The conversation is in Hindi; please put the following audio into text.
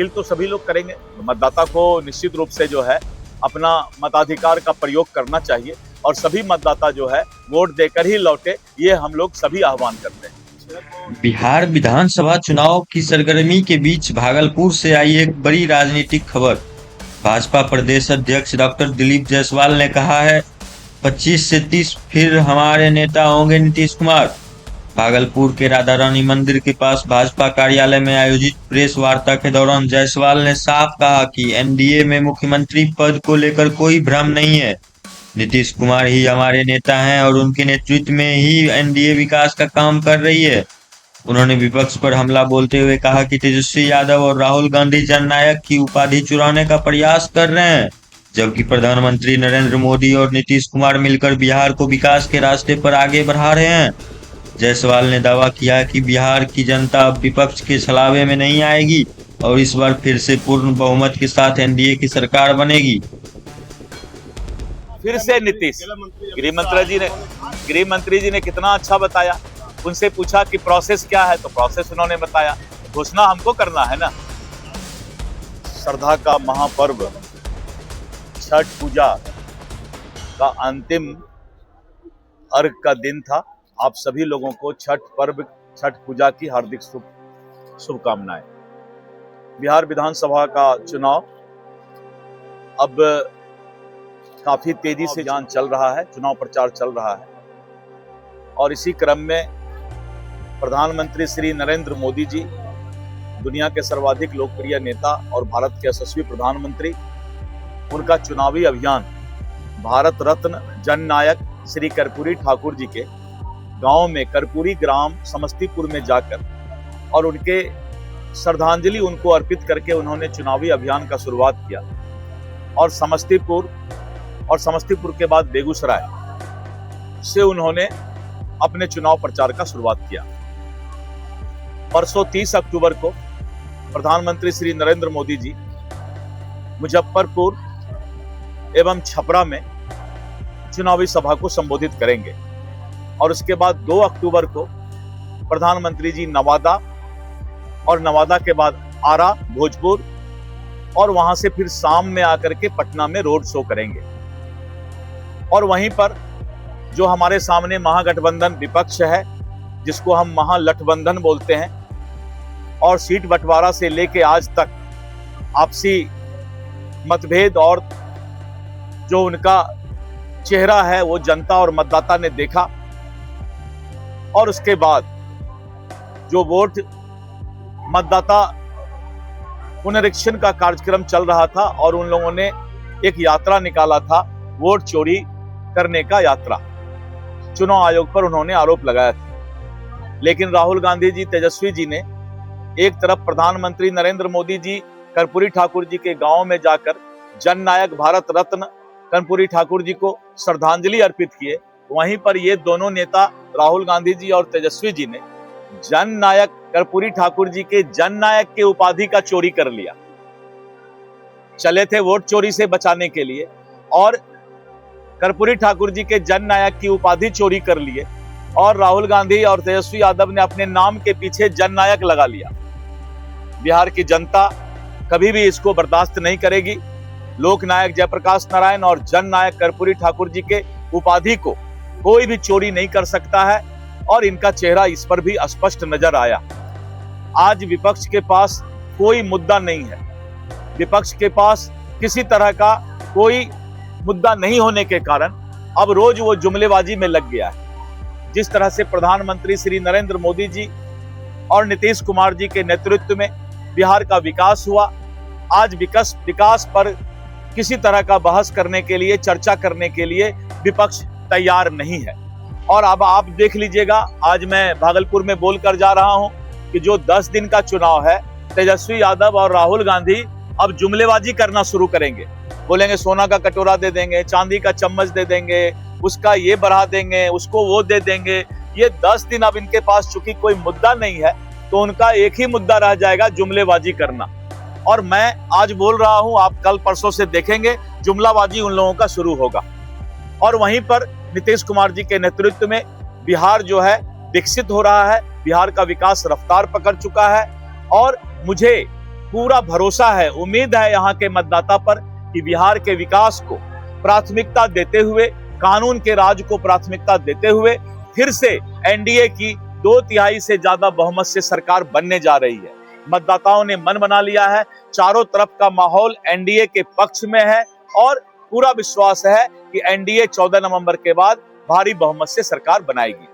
अपील तो सभी लोग करेंगे। मतदाता को निश्चित रूप से जो है अपना मताधिकार का प्रयोग करना चाहिए और सभी मतदाता जो है वोट देकर ही लौटे, ये हम लोग सभी आह्वान करते हैं। बिहार विधानसभा चुनाव की सरगर्मी के बीच भागलपुर से आई एक बड़ी राजनीतिक खबर। भाजपा प्रदेश अध्यक्ष डॉक्टर दिलीप जायसवाल ने कहा है 25 से 30 फिर हमारे नेता होंगे नीतीश कुमार। भागलपुर के राधा रानी मंदिर के पास भाजपा कार्यालय में आयोजित प्रेस वार्ता के दौरान जायसवाल ने साफ कहा कि एनडीए में मुख्यमंत्री पद को लेकर कोई भ्रम नहीं है। नीतीश कुमार ही हमारे नेता हैं और उनके नेतृत्व में ही एनडीए विकास का काम कर रही है। उन्होंने विपक्ष पर हमला बोलते हुए कहा कि तेजस्वी यादव और राहुल गांधी जननायक की उपाधि चुराने का प्रयास कर रहे हैं, जबकि प्रधानमंत्री नरेंद्र मोदी और नीतीश कुमार मिलकर बिहार को विकास के रास्ते पर आगे बढ़ा रहे हैं। जायसवाल ने दावा किया कि बिहार की जनता अब विपक्ष के छलावे में नहीं आएगी और इस बार फिर से पूर्ण बहुमत के साथ एनडीए की सरकार बनेगी। फिर से नीतीश, गृह मंत्री जी ने कितना अच्छा बताया। उनसे पूछा कि प्रोसेस क्या है, तो प्रोसेस उन्होंने बताया। घोषणा हमको करना है ना। श्रद्धा का महापर्व छठ पूजा का अंतिम अर्घ का दिन था। आप सभी लोगों को छठ पर्व, छठ पूजा की हार्दिक शुभकामनाएं। बिहार विधानसभा का चुनाव अब काफी तेजी से चल रहा है, चुनाव प्रचार चल रहा है और इसी क्रम में प्रधानमंत्री श्री नरेंद्र मोदी जी, दुनिया के सर्वाधिक लोकप्रिय नेता और भारत के यशस्वी प्रधानमंत्री, उनका चुनावी अभियान भारत रत्न जननायक श्री कर्पूरी ठाकुर जी के गांव में, कर्पूरी ग्राम समस्तीपुर में जाकर और उनके श्रद्धांजलि उनको अर्पित करके उन्होंने चुनावी अभियान का शुरुआत किया और समस्तीपुर के बाद बेगूसराय से उन्होंने अपने चुनाव प्रचार का शुरुआत किया। परसों 30 अक्टूबर को प्रधानमंत्री श्री नरेंद्र मोदी जी मुजफ्फरपुर एवं छपरा में चुनावी सभा को संबोधित करेंगे और उसके बाद 2 अक्टूबर को प्रधानमंत्री जी नवादा और नवादा के बाद आरा, भोजपुर और वहां से फिर शाम में आकर के पटना में रोड शो करेंगे। और वहीं पर जो हमारे सामने महागठबंधन विपक्ष है, जिसको हम महालठबंधन बोलते हैं, और सीट बंटवारा से लेके आज तक आपसी मतभेद और जो उनका चेहरा है वो जनता और मतदाता ने देखा और उसके बाद जो वोट मतदाता पुनरीक्षण का कार्यक्रम चल रहा था और उन लोगों ने एक यात्रा निकाला था, वोट चोरी करने का यात्रा। चुनाव आयोग पर उन्होंने आरोप लगाया था, लेकिन राहुल गांधी जी, तेजस्वी जी ने एक तरफ प्रधानमंत्री नरेंद्र मोदी जी कर्पूरी ठाकुर जी के गांव में जाकर जननायक भारत रत्न कर्पूरी ठाकुर जी को श्रद्धांजलि अर्पित किए, वहीं पर ये दोनों नेता राहुल गांधी जी और तेजस्वी जी ने जननायक कर्पूरी ठाकुर जी के जननायक के उपाधि का चोरी कर लिया। चले थे वोट चोरी से बचाने के लिए और कर्पूरी ठाकुर जी के जननायक की उपाधि चोरी कर लिए और राहुल गांधी और तेजस्वी यादव ने अपने नाम के पीछे जननायक लगा लिया। बिहार की जनता कभी भी इसको बर्दाश्त नहीं करेगी। लोकनायक जयप्रकाश नारायण और जननायक कर्पूरी ठाकुर जी के उपाधि को कोई भी चोरी नहीं कर सकता है और इनका चेहरा इस पर भी स्पष्ट नजर आया। आज विपक्ष के पास कोई मुद्दा नहीं है, विपक्ष के पास किसी तरह का कोई मुद्दा नहीं होने के कारण अब रोज वो जुमलेबाजी में लग गया है। जिस तरह से प्रधानमंत्री श्री नरेंद्र मोदी जी और नीतीश कुमार जी के नेतृत्व में बिहार का विकास हुआ, आज विकास पर किसी तरह का बहस करने के लिए, चर्चा करने के लिए विपक्ष तैयार नहीं है। और अब आप देख लीजिएगा, आज मैं भागलपुर में बोलकर जा रहा हूं कि जो 10 दिन का चुनाव है, तेजस्वी यादव और राहुल गांधी अब जुमलेबाजी करना शुरू करेंगे। बोलेंगे सोना का कटोरा दे देंगे, चांदी का चम्मच दे देंगे, उसका ये बढ़ा देंगे, उसको वो दे देंगे। ये 10 दिन अब इनके पास चूंकि कोई मुद्दा नहीं है तो उनका एक ही मुद्दा रह जाएगा, जुमलेबाजी करना। और मैं आज बोल रहा हूं, आप कल परसों से देखेंगे जुमलाबाजी उन लोगों का शुरू होगा। और वहीं पर नीतीश कुमार जी के नेतृत्व में बिहार जो है विकसित हो रहा है, बिहार का विकास रफ्तार पकड़ चुका है और मुझे पूरा भरोसा है, उम्मीद है यहाँ के मतदाता पर कि बिहार के विकास को प्राथमिकता देते हुए, कानून के राज को प्राथमिकता देते हुए फिर से एनडीए की 2/3 से ज्यादा बहुमत से सरकार बनने जा रही है। मतदाताओं ने मन बना लिया है, चारों तरफ का माहौल एनडीए के पक्ष में है और पूरा विश्वास है कि एनडीए 14 नवंबर के बाद भारी बहुमत से सरकार बनाएगी।